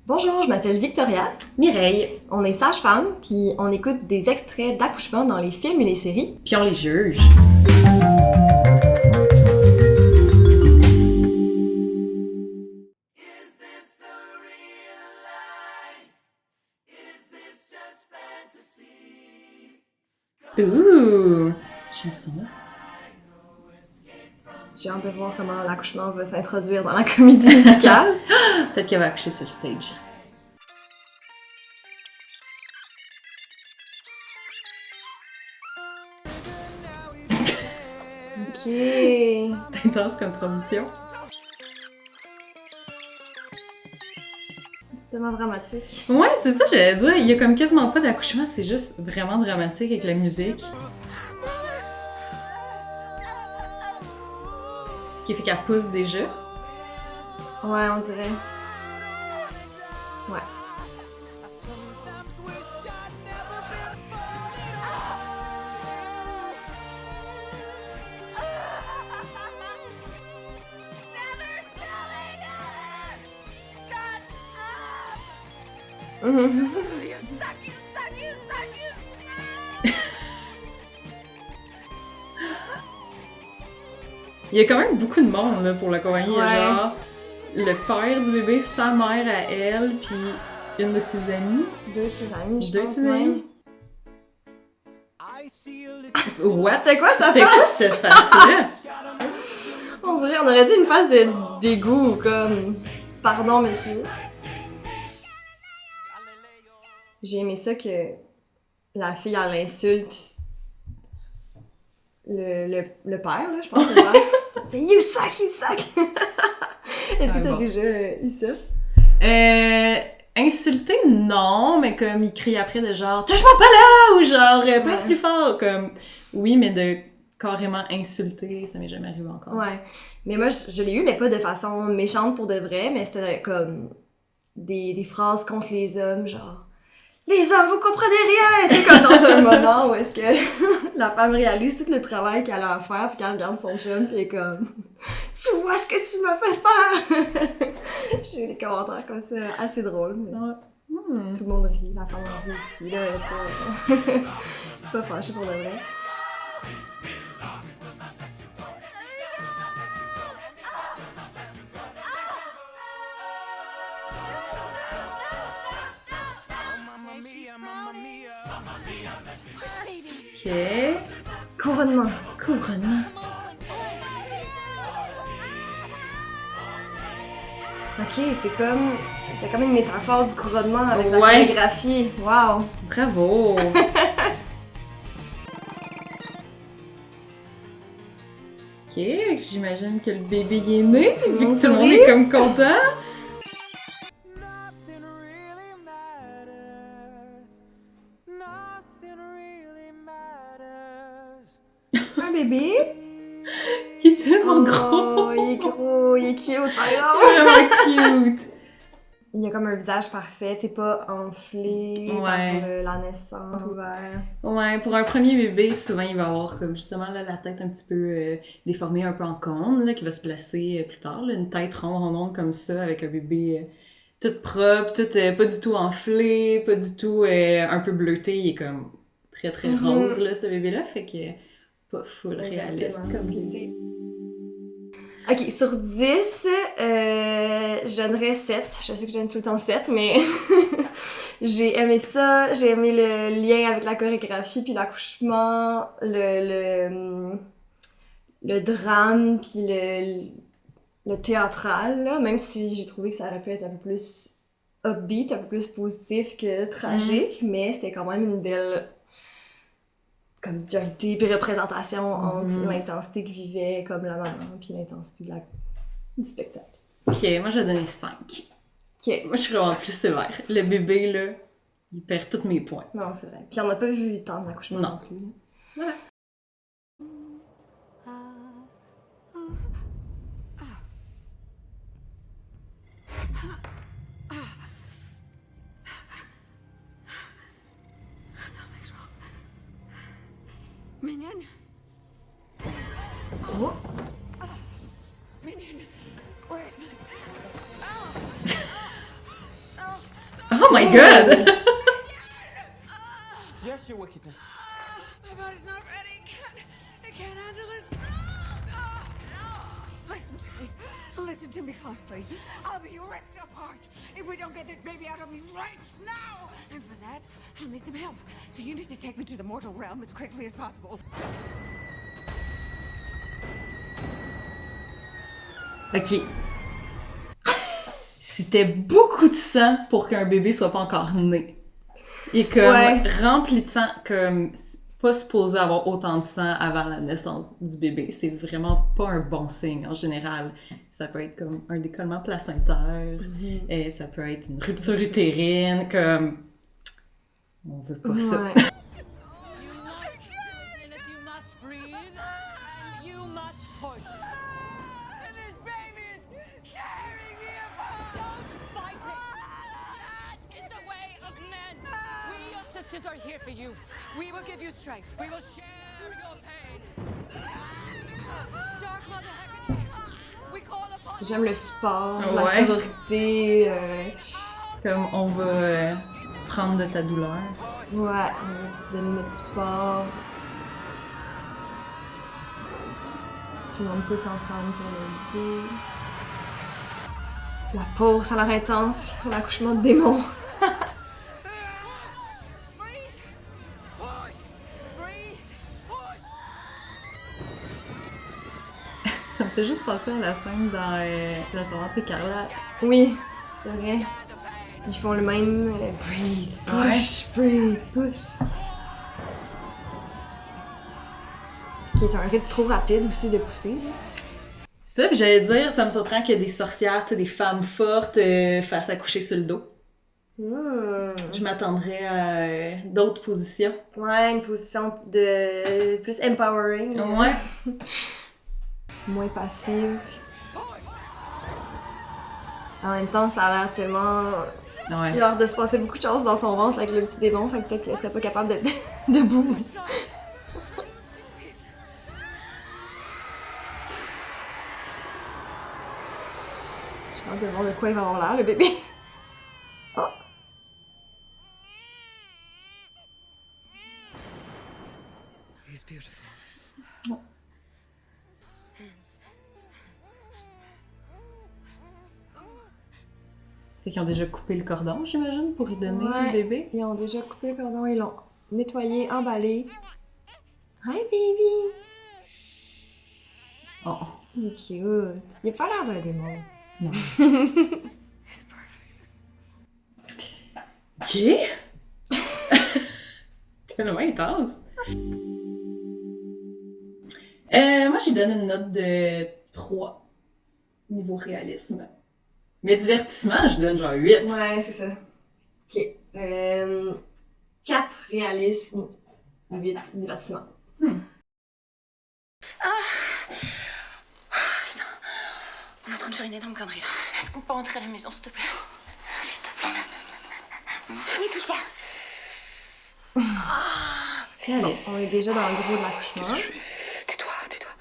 Bonjour, je m'appelle Victoria. Mireille. On est sage-femme, puis on écoute des extraits d'accouchement dans les films et les séries. Puis on les juge. Ouh! Chanson. J'ai hâte de voir comment l'accouchement va s'introduire dans la comédie musicale. Peut-être qu'elle va accoucher sur le stage. Ok. C'est intense comme transition. C'est tellement dramatique. Ouais, c'est ça, j'allais dire. Il y a comme quasiment pas d'accouchement, c'est juste vraiment dramatique avec la musique. Qui fait qu'elle pousse déjà. Ouais, on dirait. Ouais. Il y a quand même beaucoup de monde là, pour l'accompagner. Ouais. Il y a genre le père du bébé, sa mère à elle, puis une de ses amies. Deux de ses amis, je Deux de pense ses même. amis. What? C'était quoi sa C'était quoi face? cette face-là? On dirait, on aurait dit une face de dégoût, comme « Pardon, monsieur ». J'ai aimé ça que la fille, elle insulte le père, là, je pense que c'est le père. C'est « You suck, you suck ». Est-ce que t'as déjà eu ça? Insulter, non, mais comme il crie après de genre « Touche-moi pas là! » ou genre « Passe plus fort! » comme oui, mais de carrément insulter, ça m'est jamais arrivé encore. Ouais. Mais moi, je l'ai eu, mais pas de façon méchante pour de vrai, mais c'était comme des phrases contre les hommes, genre « Les hommes, vous comprenez rien! » Tu sais, comme dans un moment où est-ce que la femme réalise tout le travail qu'elle a à faire, puis qu'elle regarde son chum, puis elle est comme « Tu vois ce que tu m'as fait faire! » J'ai eu des commentaires comme ça, assez drôles, mais tout le monde rit, la femme en rit aussi, là, elle est pas fâchée pour de vrai. Ok. Couronnement. Couronnement. Ok, c'est comme une métaphore du couronnement avec la Ouais. chorégraphie. Wow! Bravo! Ok, j'imagine que le bébé y est né, vu que tout le monde est comme content. Un bébé? Il est tellement gros! Il est gros, il est cute par exemple! Vraiment cute! Il a comme un visage parfait, t'es pas enflé par la naissance, ouvert. Ouais, pour un premier bébé, souvent il va avoir comme justement là, la tête un petit peu déformée, un peu en cône, là, qui va se placer plus tard. Là, une tête ronde comme ça, avec un bébé tout propre, tout pas du tout enflé, pas du tout un peu bleuté. Il est comme très très rose, là, ce bébé-là, fait que pas full réaliste comme bébé. Ok, sur 10, je donnerais 7. Je sais que je donne tout le temps 7, mais j'ai aimé ça. J'ai aimé le lien avec la chorégraphie, puis l'accouchement, le drame, puis le théâtral, là, même si j'ai trouvé que ça aurait pu être un peu plus upbeat, un peu plus positif que tragique, mais c'était quand même une belle comme dualité puis représentation entre l'intensité que vivait comme la maman puis l'intensité du spectacle. Ok, moi je vais donner 5. Ok. Moi je suis vraiment plus sévère. Le bébé là, il perd tous mes points. Non, c'est vrai. Puis on n'a pas vu tant de l'accouchement non plus. Voilà. Minion? Oh! Minion, where's my... Oh! Oh my god! Yes, your wickedness. My body's not ready. I can't handle this. Listen to me. Listen to me closely. I'll be ripped apart if we don't get this baby out of me right now. And for that, I'll need some help. So you need to take me to the mortal realm as quickly as possible. Ok. C'était beaucoup de sang pour qu'un bébé soit pas encore né. Il est comme rempli de sang, comme c'est pas supposé avoir autant de sang avant la naissance du bébé. C'est vraiment pas un bon signe en général. Ça peut être comme un décollement placentaire, et ça peut être une rupture utérine, comme on veut pas ça. Ouais. You must breathe and you must push. And this baby is tearing me apart. Don't fight it. That is the way of men. We, your sisters, are here for you. We will give you strength. We will share your pain. Dark Mother Hecate, we call upon J'aime le support, la Ouais. sororité. Comme on va prendre de ta douleur. Ouais, on va donner notre support. Puis on pousse ensemble pour le bébé. La pauvre, ça a l'air intense. L'accouchement de démon. Ça me fait juste penser à la scène dans La Servante écarlate. Oui, c'est vrai. Ils font le même breathe, push, breathe, push. Qui est un rythme trop rapide aussi de pousser, là. Ça, puis j'allais dire, ça me surprend qu'il y ait des sorcières, tu sais, des femmes fortes face à coucher sur le dos. Je m'attendrais à d'autres positions. Ouais, une position de plus empowering. là. Ouais. Moins passive. En même temps, ça a l'air tellement... Il a Ouais. l'air de se passer beaucoup de choses dans son ventre avec le petit démon, fait que peut-être qu'elle serait pas capable d'être debout. J'ai hâte de voir de quoi il va avoir l'air, le bébé. Oh! He's beautiful. Fait qu'ils ont déjà coupé le cordon, j'imagine, pour y donner Ouais. le bébé. Ils ont déjà coupé le cordon, ils l'ont nettoyé, emballé. Hi baby! Oh. Il est cute. Il a pas l'air d'un démon. Non. Ok! Tellement intense! Moi, j'y donne une note de 3 niveau réalisme. Mais divertissement, je donne genre 8. Ouais, c'est ça. Ok. 4 réalisme, 8 divertissement. On est en train de faire une énorme connerie là. Est-ce qu'on peut rentrer à la maison, s'il te plaît? S'il te plaît. Oui, touche pas. Réaliste. On est déjà dans le gros de l'accouchement. Tais-toi, tais-toi.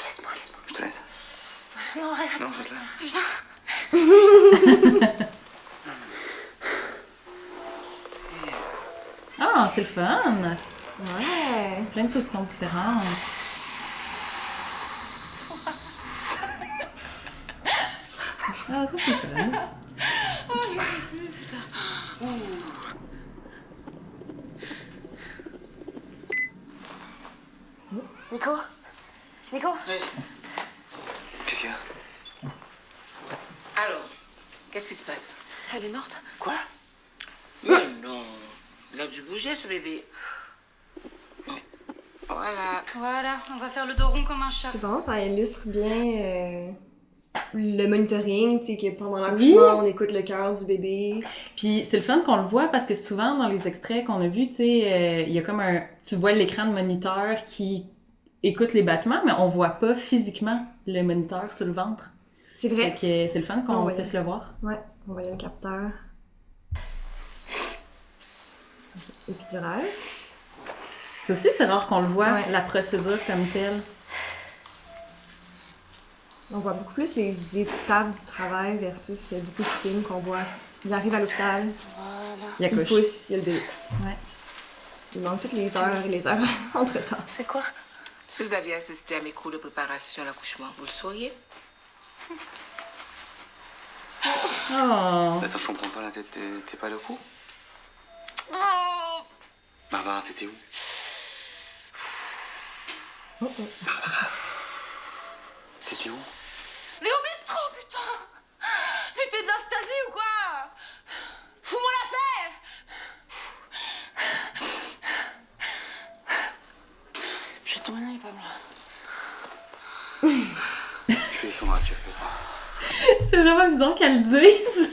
Laisse-moi. Je te laisse. Non, arrête, Non, attends, reste là. viens. Ah, c'est le fun! Ouais. Plein de positions différentes. Ah, ça c'est fun. Nico? Nico? Qu'est-ce qu'il y a? Alors, qu'est-ce qui se passe? Elle est morte? Quoi? Mais non, il a dû bouger ce bébé. Voilà. Voilà, on va faire le dos rond comme un chat. C'est bon, ça illustre bien le monitoring, tu sais, que pendant l'accouchement, on écoute le cœur du bébé. Puis c'est le fun qu'on le voit parce que souvent dans les extraits qu'on a vus, tu sais, il y a comme un... Tu vois l'écran de moniteur qui écoute les battements, mais on voit pas physiquement le moniteur sur le ventre. C'est Fait vrai. que c'est le fun qu'on ouais. puisse le voir. Ouais, on voyait le capteur. Ok, épidural. C'est aussi, c'est rare qu'on le voit, Ouais. la procédure comme telle. On voit beaucoup plus les étapes du travail versus beaucoup de films qu'on voit. Il arrive à l'hôpital, Il il accouche. pousse, il y a le bébé. Ouais. Il manque toutes les heures et les heures entre-temps. C'est quoi? Si vous aviez assisté à mes cours de préparation à l'accouchement, vous le sauriez. Oh! Attends, je comprends pas, la tête, t'es pas le coup? Oh! Barbara, t'étais où? Barbara. T'étais où? Mais au bistrot, putain! Mais t'es de l'Anastasie ou quoi? Fous-moi la paix! Je vais t'emmener, Pamela. Je fais les sondages que tu as fait, toi. C'est vraiment bizarre qu'elle le dise.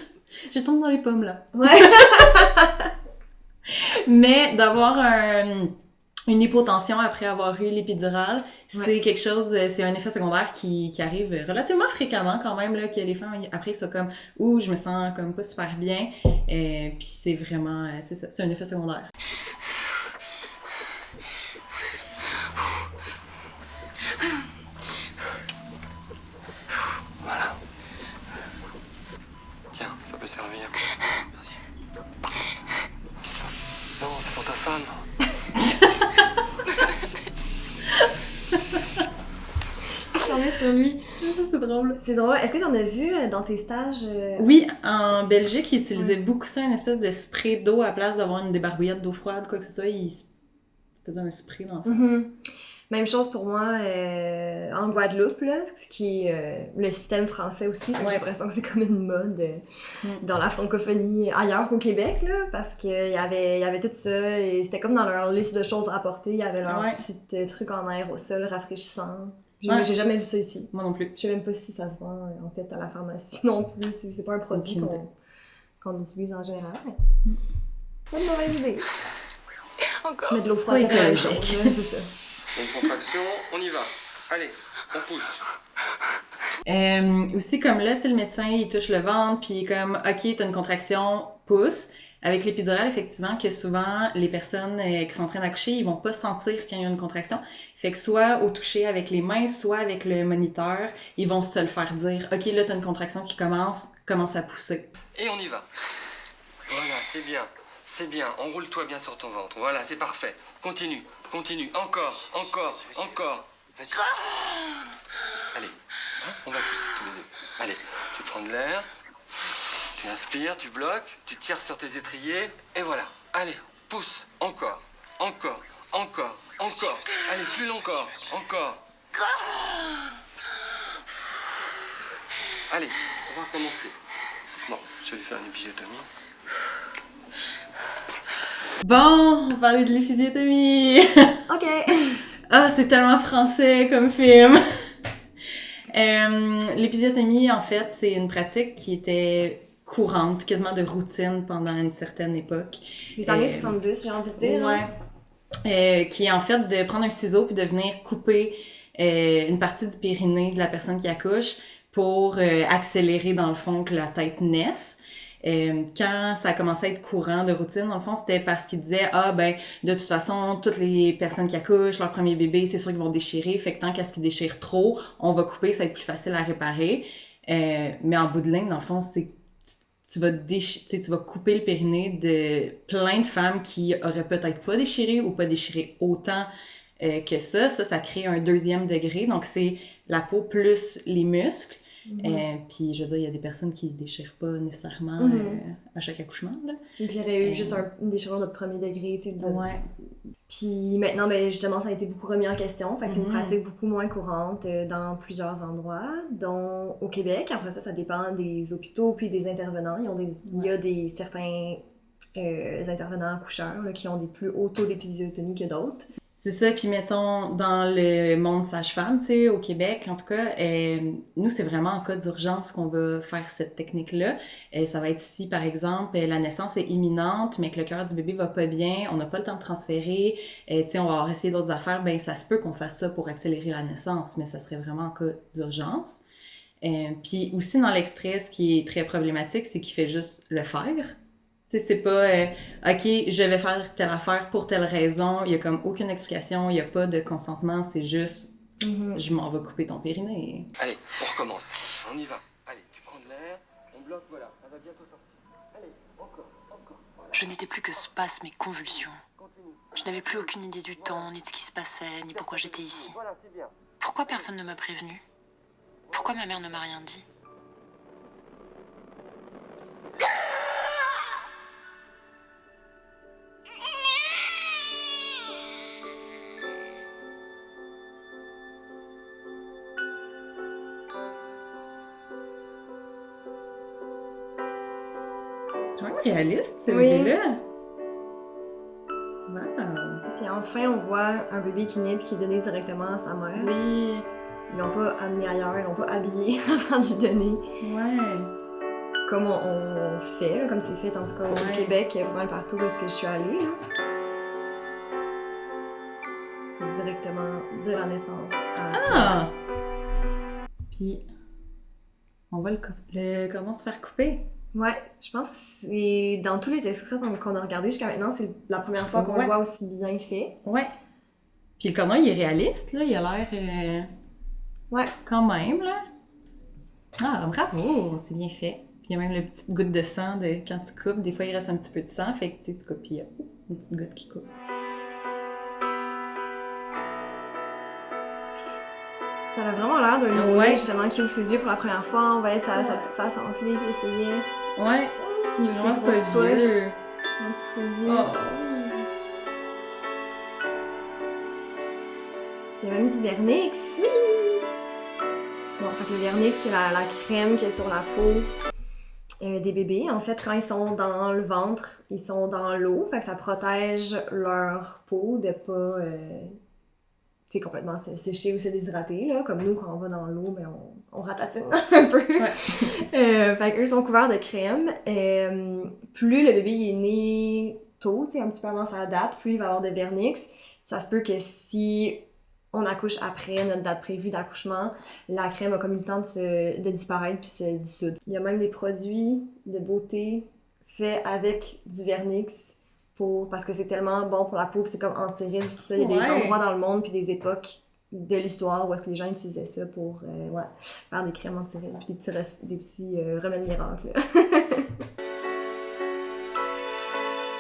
Je tombe dans les pommes, là. Ouais. Mais d'avoir une hypotension après avoir eu l'épidurale, c'est quelque chose, c'est un effet secondaire qui arrive relativement fréquemment quand même, là, que les femmes, après, soient comme « Ouh, je me sens comme pas super bien ». Puis c'est vraiment, c'est ça, c'est un effet secondaire. Voilà. Tiens, ça peut servir. Merci. Non, c'est pour ta femme. Il s'en est sur lui. C'est drôle. C'est drôle. Est-ce que t'en as vu dans tes stages? Oui, en Belgique, ils utilisaient beaucoup ça, une espèce de spray d'eau à la place d'avoir une débarbouillette d'eau froide, quoi que ce soit, ils faisaient un spray dans la face. Mhm. Même chose pour moi en Guadeloupe, là, ce qui est le système français aussi. Fait que j'ai l'impression que c'est comme une mode dans la francophonie ailleurs qu'au Québec, là, parce qu'il y avait tout ça, et c'était comme dans leur liste de choses à apporter, il y avait leur petit truc en aérosol rafraîchissant. J'ai jamais vu ça ici. Moi non plus. Je sais même pas si ça se vend en fait à la pharmacie non plus. C'est pas un produit qu'on utilise en général. Mais... Pas de mauvaise idée. Encore? Mettre de l'eau froide, ça fait la même chose, là, c'est ça. Une contraction, on y va. Allez, on pousse. Aussi, comme là, tu sais, le médecin, il touche le ventre, puis il est comme, OK, t'as une contraction, pousse. Avec l'épidurale, effectivement, que souvent, les personnes qui sont en train d'accoucher, ils vont pas sentir qu'il y a une contraction. Fait que soit au toucher avec les mains, soit avec le moniteur, ils vont se le faire dire, OK, là, t'as une contraction qui commence à pousser. Et on y va. Voilà, c'est bien. C'est bien. Enroule-toi bien sur ton ventre. Voilà, c'est parfait. Continue, continue. Encore, encore, encore. Vas-y. Allez, hein, on va pousser tous les deux. Allez, tu prends de l'air. Tu inspires, tu bloques, tu tires sur tes étriers, et voilà. Allez, pousse, encore, encore, encore, encore. Allez, plus longtemps, encore. Allez, on va recommencer. Bon, je vais lui faire une épisiotomie. Bon, on va parler de l'éphysiotomie. OK. Ah, c'est tellement français comme film. L'épisiotomie, en fait, c'est une pratique qui était courante, quasiment de routine pendant une certaine époque. Les années 70, j'ai envie de dire. Ouais. Qui est en fait de prendre un ciseau puis de venir couper une partie du périnée de la personne qui accouche pour accélérer, dans le fond, que la tête naisse. Quand ça a commencé à être courant de routine, dans le fond, c'était parce qu'ils disaient « Ah, ben, de toute façon, toutes les personnes qui accouchent, leur premier bébé, c'est sûr qu'ils vont déchirer, fait que tant qu'à ce qu'ils déchirent trop, on va couper, ça va être plus facile à réparer. » Mais en bout de ligne, dans le fond, c'est tu vas couper le périnée de plein de femmes qui auraient peut-être pas déchiré ou pas déchiré autant que ça. Ça crée un 2e degré, donc c'est la peau plus les muscles. Puis, je veux dire, il y a des personnes qui déchirent pas nécessairement à chaque accouchement, là. Et puis, il y aurait eu juste une déchirure de premier degré, tu sais. Ouais. Puis maintenant, ben, justement, ça a été beaucoup remis en question. Fait que c'est une pratique beaucoup moins courante dans plusieurs endroits, dont au Québec. Après ça dépend des hôpitaux puis des intervenants. Il y a certains intervenants accoucheurs là, qui ont des plus hauts taux d'épisiotomie que d'autres. C'est ça, puis mettons, dans le monde sage-femme, tu sais, au Québec, en tout cas, nous, c'est vraiment en cas d'urgence qu'on va faire cette technique-là. Ça va être si, par exemple, la naissance est imminente, mais que le cœur du bébé va pas bien, on n'a pas le temps de transférer, tu sais, on va avoir essayé d'autres affaires, ben ça se peut qu'on fasse ça pour accélérer la naissance, mais ça serait vraiment en cas d'urgence. Puis aussi, dans l'extrait, ce qui est très problématique, c'est qu'il fait juste le faire. Tu sais, c'est pas OK, je vais faire telle affaire pour telle raison. Il y a comme aucune explication, il y a pas de consentement, c'est juste Je m'en vais couper ton périnée. Allez, on recommence. On y va. Allez, tu prends de l'air, on bloque, voilà. Elle va bientôt sortir. Allez, encore. Voilà. Je n'étais plus que spasmes et convulsions. Je n'avais plus aucune idée du temps, ni de ce qui se passait, ni pourquoi j'étais ici. Voilà, c'est bien. Pourquoi personne ne m'a prévenu? Pourquoi ma mère ne m'a rien dit? C'est vraiment réaliste, ce Oui. bébé-là. Wow. Puis enfin, on voit un bébé qui naît puis qui est donné directement à sa mère. Oui. Ils l'ont pas amené ailleurs, ils l'ont pas habillé avant de lui donner. Ouais. Comme on fait, là, comme c'est fait en tout cas Ouais. au Québec, pas mal partout où est-ce que je suis allée. Là. C'est directement de la naissance à... Ah! Puis, on va le comment se faire couper? Ouais, je pense que c'est dans tous les extraits qu'on a regardés jusqu'à maintenant, c'est la première fois qu'on Ouais. le voit aussi bien fait. Ouais. Puis le cordon, il est réaliste, là. Il a l'air... Ouais. Quand même, là. Ah, bravo! C'est bien fait. Puis il y a même la petite goutte de sang de quand tu coupes. Des fois, il reste un petit peu de sang. Fait que tu coupes, puis il y a une petite goutte qui coupe. Ça a vraiment l'air d'un nouveau-né, Ouais. justement, qui ouvre ses yeux pour la première fois. On voyait sa petite face enflée qui essayait. Ouais. Il est Ses vraiment grosses pas vieux. poches. En dessous de ses yeux. Oh, oui. Il y a même du vernix. Bon, fait que le vernix, c'est la crème qu'il y a sur la peau des bébés. En fait, quand ils sont dans le ventre, ils sont dans l'eau. Fait que ça protège leur peau de pas complètement se sécher ou se déshydrater. Là. Comme nous, quand on va dans l'eau, ben, on ratatine un peu. Ouais. Fait qu'eux sont couverts de crème. Plus le bébé est né tôt, un petit peu avant sa date, plus il va avoir de vernix. Ça se peut que si on accouche après notre date prévue d'accouchement, la crème a comme eu le temps de disparaître puis se dissoudre. Il y a même des produits de beauté faits avec du vernix parce que c'est tellement bon pour la peau, puis c'est comme anti-rides, puis ça. Il y a des Ouais. endroits dans le monde puis des époques de l'histoire où est-ce que les gens utilisaient ça pour faire des crèmes anti-rides puis des petits remèdes miracles. Là.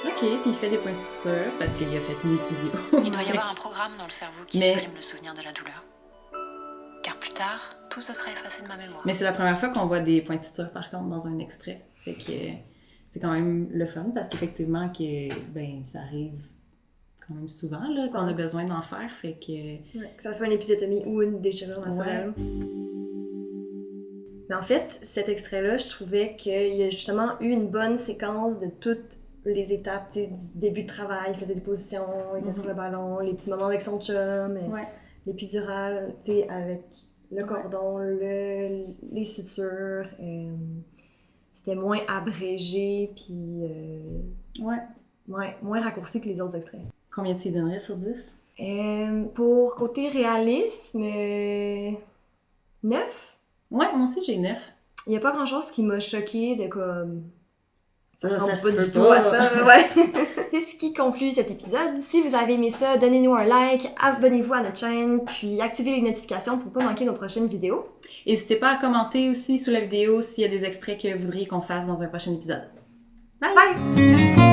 OK, puis il fait des points de suture parce qu'il a fait une épisio. Il doit y avoir un programme dans le cerveau qui Mais- supprime le souvenir de la douleur. Car plus tard, tout se sera effacé de ma mémoire. Mais c'est la première fois qu'on voit des points de suture, par contre, dans un extrait. Fait que c'est quand même le fun, parce qu'effectivement, ça arrive quand même souvent, là, Souvent. qu'on a besoin d'en faire. Fait que... Que ça soit une épisiotomie ou une déchirure naturelle. Mais en fait, cet extrait-là, je trouvais qu'il y a justement eu une bonne séquence de toutes les étapes, tu sais, du début de travail, il faisait des positions, il était sur le ballon, les petits moments avec son chum, l'épidurale, tu sais, avec le cordon, les sutures, c'était moins abrégé, puis moins raccourci que les autres extraits. Combien tu y donnerais sur 10? Pour côté réalisme, 9. Ouais, moi aussi, j'ai 9. Il n'y a pas grand-chose qui m'a choqué de comme... Ça Ça ressemble se pas peut du tout pas. à ça, ouais. C'est ce qui conclut cet épisode. Si vous avez aimé ça, donnez-nous un like, abonnez-vous à notre chaîne, puis activez les notifications pour pas manquer nos prochaines vidéos. N'hésitez pas à commenter aussi sous la vidéo s'il y a des extraits que vous voudriez qu'on fasse dans un prochain épisode. Bye!